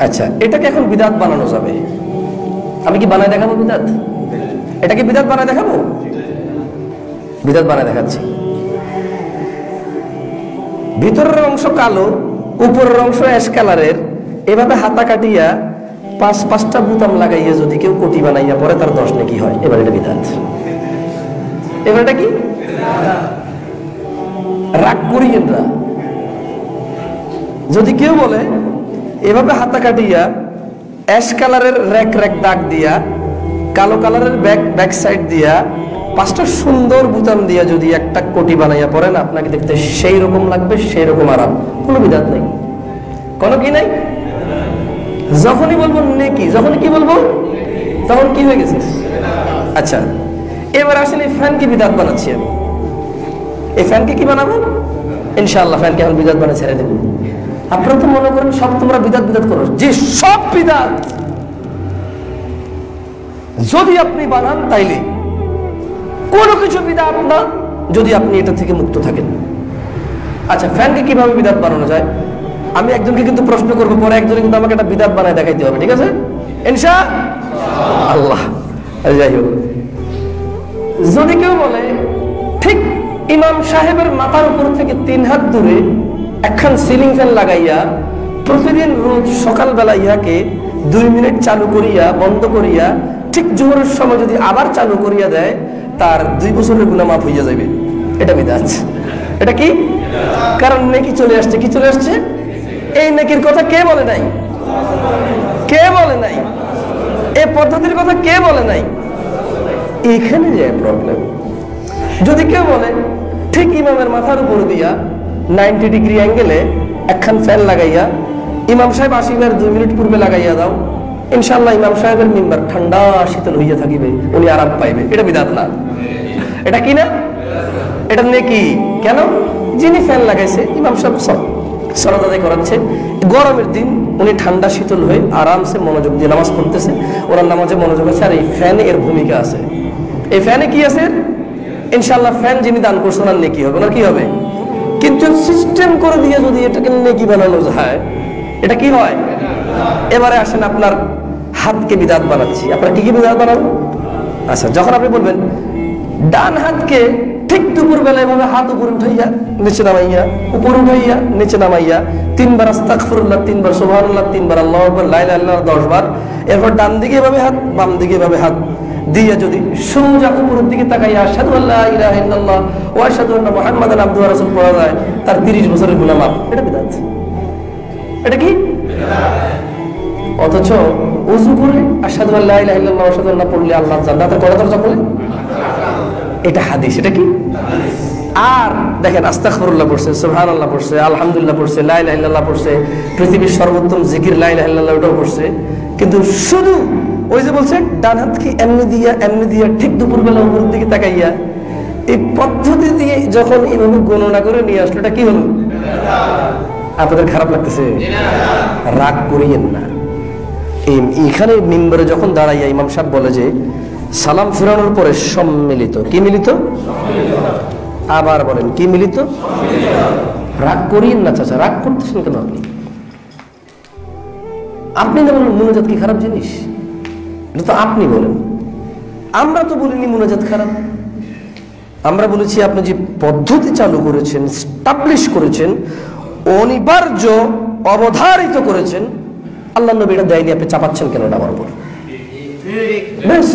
আচ্ছা, এটাকে এখন বিদআত বানানো যাবে। আমি কি বানায় দেখাবো বিদআত? এটাকে বিদআত বানায় দেখাবো? বিদআত বানায় দেখাচ্ছি। ভিতরের অংশ কালো, উপরের অংশ অ্যাশ কালারের, এভাবে হাতা কাটিয়া পাঁচটা বুতাম লাগাইয়া যদি কেউ কোটি বানাইয়া পরে তার 10 নেকি হয়। এবার এটা বিদআত। এবার এটা কি? রাগ করিয়েন না। যদি কেউ বলে এভাবে হাতা কাটিয়া অ্যাশ কালারের রেক দাগ দিয়া, কালো কালারের ব্যাক সাইড দিয়া 5টা সুন্দর বুতাম দিয়া যদি একটা কোটি বানাইয়া পড়েন, আপনাকে দেখতে সেই রকম লাগবে, সেই রকম আরাম। কোনো বিদআত নেই, কোনো কি নাই। যখনই বলবো নেকি, যখনই কি বলবো তখন কি হয়ে গেছে? আচ্ছা, এবার আসেন এই ফ্যানকে বিদআত বানাচ্ছি আমি। এই ফ্যানকে কি বানাবো? ইনশাআল্লাহ ফ্যানকে এখন বিদআত বানিয়ে ছেড়ে দেবো। আপনারা তো মনে করেন সব তোমরা বিদআত করো, যে সব বিদআত যদি আপনি বানান তাইলে কোনো কিছু বিদআত না, যদি আপনি এটা থেকে মুক্ত থাকেন। আচ্ছা, ফ্যানকে কিভাবে বিদআত বানানো যায়? আমি একজনকে কিন্তু প্রশ্ন করবো, পরে একজনে কিন্তু আমাকে একটা বিদআত বানায় দেখাইতে হবে, ঠিক আছে? ইনশাআল্লাহ। যাই হোক, যদি কেউ বলে ঠিক ইমাম সাহেবের মাথার উপর থেকে 3 হাত দূরে একখান সিলিং ফ্যান লাগাইয়া প্রতিদিন রোজ সকালবেলা ইহাকে 2 মিনিট চালু করিয়া বন্ধ করিয়া ঠিক জোহরের সময় যদি আবার চালু করিয়া দেয়, তার 2 বছরের গুনাহ মাফ হইয়া যাবে। এটা বিদআত। এটা কি? কারণ নেকি চলে আসছে। কি চলে আসছে? এই নেকির কথা কে বলে নাই? কে বলে নাই? এই পদ্ধতির কথা কে বলে নাই? এখানে যে প্রবলেম। যদি কেউ বলে ঠিক ইমামের মাথার উপর দিয়া 90 ডিগ্রি অ্যাঙ্গেলে একখান ফ্যান লাগাইয়া ইমাম সাহেব আসিবার 2 মিনিট পূর্বে লাগাইয়া দাও, ইনশাআল্লাহ ইমাম সাহেবের মিম্বার ঠান্ডা শীতল হইয়া থাকিবে, উনি আরাম পাইবে। এটা বিদআত না? এটা কি না? এটা নেকি। কেন? যিনি ফ্যান লাগাইছে ইমাম সাহেব সালাত আদায় করাচ্ছে, গরমের দিন উনি ঠান্ডা শীতল হয়ে আরামসে মনোযোগ দিয়ে নামাজ পড়তেছে, ওনার নামাজে মনোযোগ আছে। আর এই ফ্যানে এর ভূমিকা আছে। এই ফ্যানে কি আছে? ইনশাআল্লাহ ফ্যান যিনি দান করছেন ওনার নেকি হবে। ওনার কি হবে? কিন্তু সিস্টেম করে দিয়ে যদি এটাকে নেকি বানানো যায়, এটা কি হয়? এবারে আসেন, আপনার হাতকে বিদআত বানাচ্ছি। আপনার কি কি বিদআত বানাবো? আচ্ছা, যখন আপনি বলবেন ডান হাতকে ঠিক দুপুর বেলা এভাবে হাত উপরে উঠাইয়া নিচে নামাইয়া, উপরে উঠাইয়া নিচে নামাইয়া 3 বার আস্তাগফিরুল্লাহ, 3 বার সুবহানাল্লাহ, 3 বার আল্লাহু আকবার, লা ইলাহা ইল্লাল্লাহ 10 বার। এরপর ডান দিকে এভাবে হাত, বাম দিকে এভাবে হাত দিয়ে যদি সোজা উপরের দিকে তাকাইয়া আশহাদু আল্লা ইলাহা ইল্লাল্লাহ ওয়া আশহাদু আন্না মুহাম্মাদান আবদুহু ওয়া রাসূলুহু পড়া যায়, তার 30 বছরের গুনাহ মাফ। এটা বিদআত। এটা কি? অথচ ওযু করে আশহাদু আল্লা ইলাহা ইল্লাল্লাহ ওয়া আশহাদু আন্না পড়লে আল্লাহ জান্নাতের কয়টা দরজা বলে? এটা হাদিস। এটা কি? আর দেখেন, আস্তাগফিরুল্লাহ পড়ছে, সুবহানাল্লাহ পড়ছে, আলহামদুলিল্লাহ পড়ছে, লা ইলাহা ইল্লাল্লাহ পড়ছে, পৃথিবীর সর্বোত্তম জিকির লা ইলাহা ইল্লাল্লাহ ওটাও পড়ছে, কিন্তু শুধু ওই যে বলছে ডান হাতকে এমনি দিয়া ঠিক দুপুরবেলা উপরের দিকে তাকাইয়া, এই পদ্ধতি দিয়ে যখন এইভাবে গণনা করে নিয়ে আসলো, এটা কি হলো? আপনাদের খারাপ লাগতেছে? রাগ করিয়েন না। এইখানে মিম্বরে যখন দাঁড়াইয়া ইমাম সাহেব বলে যে সালাম ফিরানোর পরে সম্মিলিত, কি মিলিত? আবার বলেন কি মিলিত? রাগ করিয়েন না চাচা, রাগ করতেছেন কেন আপনি? আপনি না বলেন মুনাজাত কি খারাপ জিনিস? এটা তো আপনি বলেন, আমরা তো বলিনি মুনাজাত খারাপ। আমরা বলেছি আপনি যে পদ্ধতি চালু করেছেন, স্টাবলিশ করেছেন, অনিবার্য অবধারিত করেছেন, আল্লাহ নবী এটা দেয়নি, আপনি চাপাচ্ছেন কেন এটা আমার উপর? বেশ।